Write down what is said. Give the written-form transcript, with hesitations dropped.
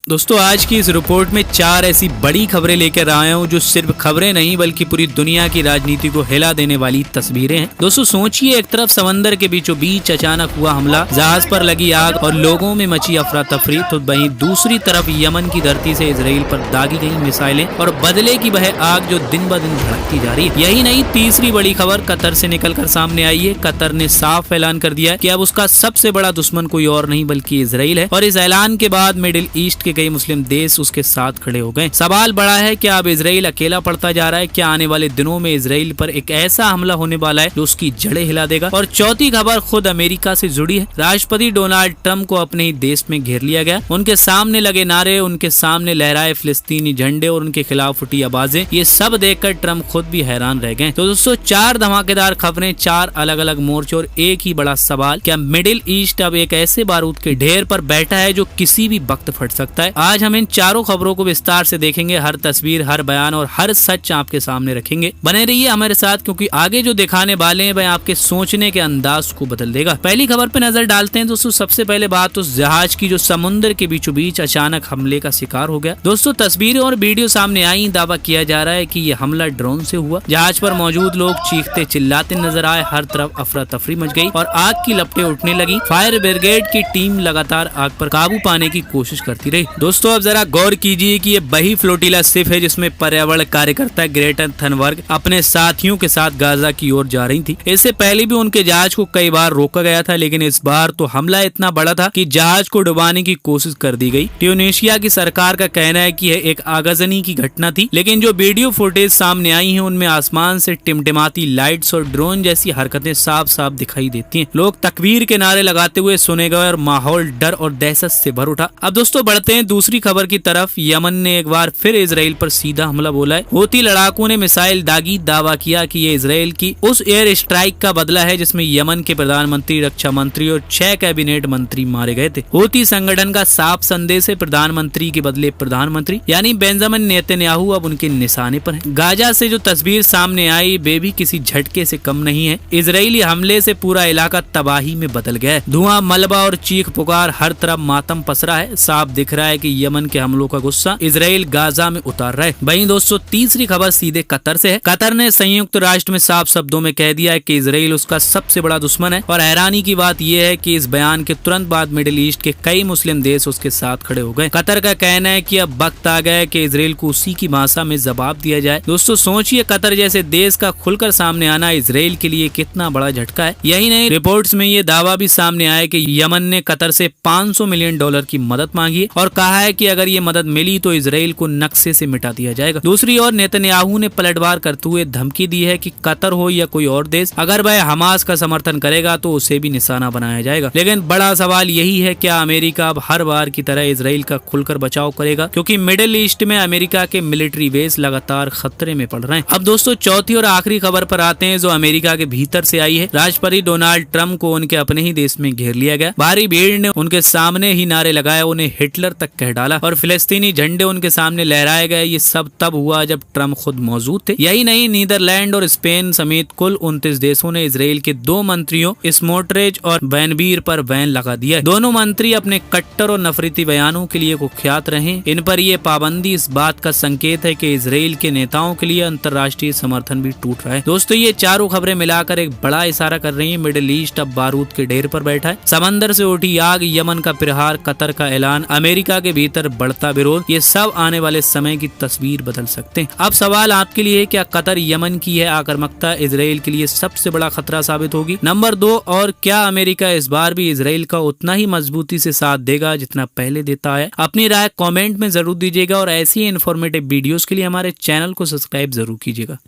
दोस्तों आज की इस रिपोर्ट में 4 ऐसी बड़ी खबरें लेकर आया हूँ जो सिर्फ खबरें नहीं बल्कि पूरी दुनिया की राजनीति को हिला देने वाली तस्वीरें हैं। दोस्तों सोचिए, एक तरफ समंदर के बीचों बीच अचानक हुआ हमला, जहाज पर लगी आग और लोगों में मची अफरा तफरी, तो वहीं दूसरी तरफ यमन की धरती से इजराइल पर दागी गई मिसाइलें और बदले की वह आग जो दिन ब दिन भड़कती जा रही है। यही नहीं, तीसरी बड़ी खबर कतर से निकलकर सामने आई है। कतर ने साफ ऐलान कर दिया है कि अब उसका सबसे बड़ा दुश्मन कोई और नहीं बल्कि इजराइल है और इस ऐलान के बाद मिडिल ईस्ट के कई मुस्लिम देश उसके साथ खड़े हो गए। सवाल बड़ा है, क्या अब इजराइल अकेला पड़ता जा रहा है? क्या आने वाले दिनों में इजराइल पर एक ऐसा हमला होने वाला है जो उसकी जड़ें हिला देगा? और चौथी खबर खुद अमेरिका से जुड़ी है। राष्ट्रपति डोनाल्ड ट्रंप को अपने ही देश में घेर लिया गया। उनके सामने लगे नारे, उनके सामने लहराए फिलिस्तीनी झंडे और उनके खिलाफ उठी आवाजें, ये सब देखकर ट्रंप खुद भी हैरान रह गए। तो दोस्तों 4 धमाकेदार खबरें, 4 अलग अलग मोर्चे और एक ही बड़ा सवाल, क्या मिडिल ईस्ट अब एक ऐसे बारूद के ढेर पर बैठा है जो किसी भी वक्त फट सकता है? आज हम इन चारों खबरों को विस्तार से देखेंगे। हर तस्वीर, हर बयान और हर सच आपके सामने रखेंगे। बने रहिए हमारे साथ, क्योंकि आगे जो दिखाने वाले हैं वह आपके सोचने के अंदाज को बदल देगा। पहली खबर पे नजर डालते हैं दोस्तों। सबसे पहले बात उस जहाज की जो समुद्र के बीचों बीच अचानक हमले का शिकार हो गया। दोस्तों तस्वीरें और वीडियो सामने आई, दावा किया जा रहा है कि यह हमला ड्रोन से हुआ। जहाज पर मौजूद लोग चीखते चिल्लाते नजर आए, हर तरफ अफरा तफरी मच गई और आग की लपटें उठने लगी। फायर ब्रिगेड की टीम लगातार आग पर काबू पाने की कोशिश करती रही। दोस्तों अब जरा गौर कीजिए कि ये वही फ्लोटिला शिप है जिसमें पर्यावरण कार्यकर्ता ग्रेटा थनबर्ग अपने साथियों के साथ गाजा की ओर जा रही थी। इससे पहले भी उनके जहाज को कई बार रोका गया था, लेकिन इस बार तो हमला इतना बड़ा था कि जहाज को डुबाने की कोशिश कर दी गई। ट्यूनीशिया की सरकार का कहना है कि यह एक आगजनी की घटना थी, लेकिन जो वीडियो फुटेज सामने आई है उनमें आसमान से टिमटिमाती लाइट्स और ड्रोन जैसी हरकतें साफ साफ दिखाई देती हैं। लोग तकबीर के नारे लगाते हुए सुने गए और माहौल डर और दहशत से भर उठा। अब दोस्तों बढ़ते हैं दूसरी खबर की तरफ। यमन ने एक बार फिर इजराइल पर सीधा हमला बोला है। हूती लड़ाकों ने मिसाइल दागी, दावा किया कि ये इजराइल की उस एयर स्ट्राइक का बदला है जिसमें यमन के प्रधानमंत्री, रक्षा मंत्री और 6 कैबिनेट मंत्री मारे गए थे। हूती संगठन का साफ संदेश है, प्रधानमंत्री के बदले प्रधानमंत्री यानी बेंजामिन नेतन्याहू अब उनके निशाने पर है। गाजा से जो तस्वीर सामने आई वे भी किसी झटके से कम नहीं है। इजरायली हमले से पूरा इलाका तबाही में बदल गया है। धुआं, मलबा और चीख पुकार, हर तरफ मातम पसरा है। साफ दिख रहा है कि यमन के हमलों का गुस्सा इजराइल गाजा में उतार रहा है। वहीं दोस्तों तीसरी खबर सीधे कतर से है। कतर ने संयुक्त राष्ट्र में साफ शब्दों में कह दिया है कि इजराइल उसका सबसे बड़ा दुश्मन है और हैरानी की बात यह है कि इस बयान के तुरंत बाद मिडिल ईस्ट के कई मुस्लिम देश उसके साथ खड़े हो गए। कतर का कहना है कि अब वक्त आ गया है कि इजराइल को उसी की भाषा में जवाब दिया जाए। दोस्तों सोचिए, कतर जैसे देश का खुलकर सामने आना इजराइल के लिए कितना बड़ा झटका है। यही नहीं, रिपोर्ट्स में ये दावा भी सामने आया कि यमन ने कतर से $500 मिलियन की मदद मांगी है और कहा है कि अगर ये मदद मिली तो इजराइल को नक्शे से मिटा दिया जाएगा। दूसरी ओर नेतन्याहू ने पलटवार करते हुए धमकी दी है कि कतर हो या कोई और देश, अगर वह हमास का समर्थन करेगा तो उसे भी निशाना बनाया जाएगा। लेकिन बड़ा सवाल यही है, क्या अमेरिका अब हर बार की तरह इजराइल का खुलकर बचाव करेगा? क्योंकि मिडिल ईस्ट में अमेरिका के मिलिट्री बेस लगातार खतरे में पड़ रहे हैं। अब दोस्तों चौथी और आखिरी खबर पर आते हैं जो अमेरिका के भीतर से आई है। राष्ट्रपति डोनाल्ड ट्रंप को उनके अपने ही देश में घेर लिया गया। भारी भीड़ ने उनके सामने ही नारे लगाए, उन्हें हिटलर तक कह डाला और फिलिस्तीनी झंडे उनके सामने लहराए गए। ये सब तब हुआ जब ट्रंप खुद मौजूद थे। यही नहीं, नीदरलैंड और स्पेन समेत कुल 29 देशों ने इजराइल के 2 मंत्रियों स्मोट्रिच और बैनवीर पर बैन लगा दिया। दोनों मंत्री अपने कट्टर और नफरती बयानों के लिए कुख्यात रहे। इन पर यह पाबंदी इस बात का संकेत है कि इजराइल के नेताओं के लिए अंतर्राष्ट्रीय समर्थन भी टूट रहा है। दोस्तों ये चारों खबरें मिलाकर एक बड़ा इशारा कर रही है, मिडिल ईस्ट अब बारूद के ढेर पर बैठा है। समंदर से उठी आग, यमन का प्रहार, कतर का ऐलान, अमेरिका के भीतर बढ़ता विरोध, ये सब आने वाले समय की तस्वीर बदल सकते हैं। अब सवाल आपके लिए है, क्या कतर यमन की है आक्रामकता इजराइल के लिए सबसे बड़ा खतरा साबित होगी? नंबर 2, और क्या अमेरिका इस बार भी इजराइल का उतना ही मजबूती से साथ देगा जितना पहले देता है? अपनी राय कमेंट में जरूर दीजिएगा और ऐसी इन्फॉर्मेटिव वीडियोस के लिए हमारे चैनल को सब्सक्राइब जरूर कीजिएगा।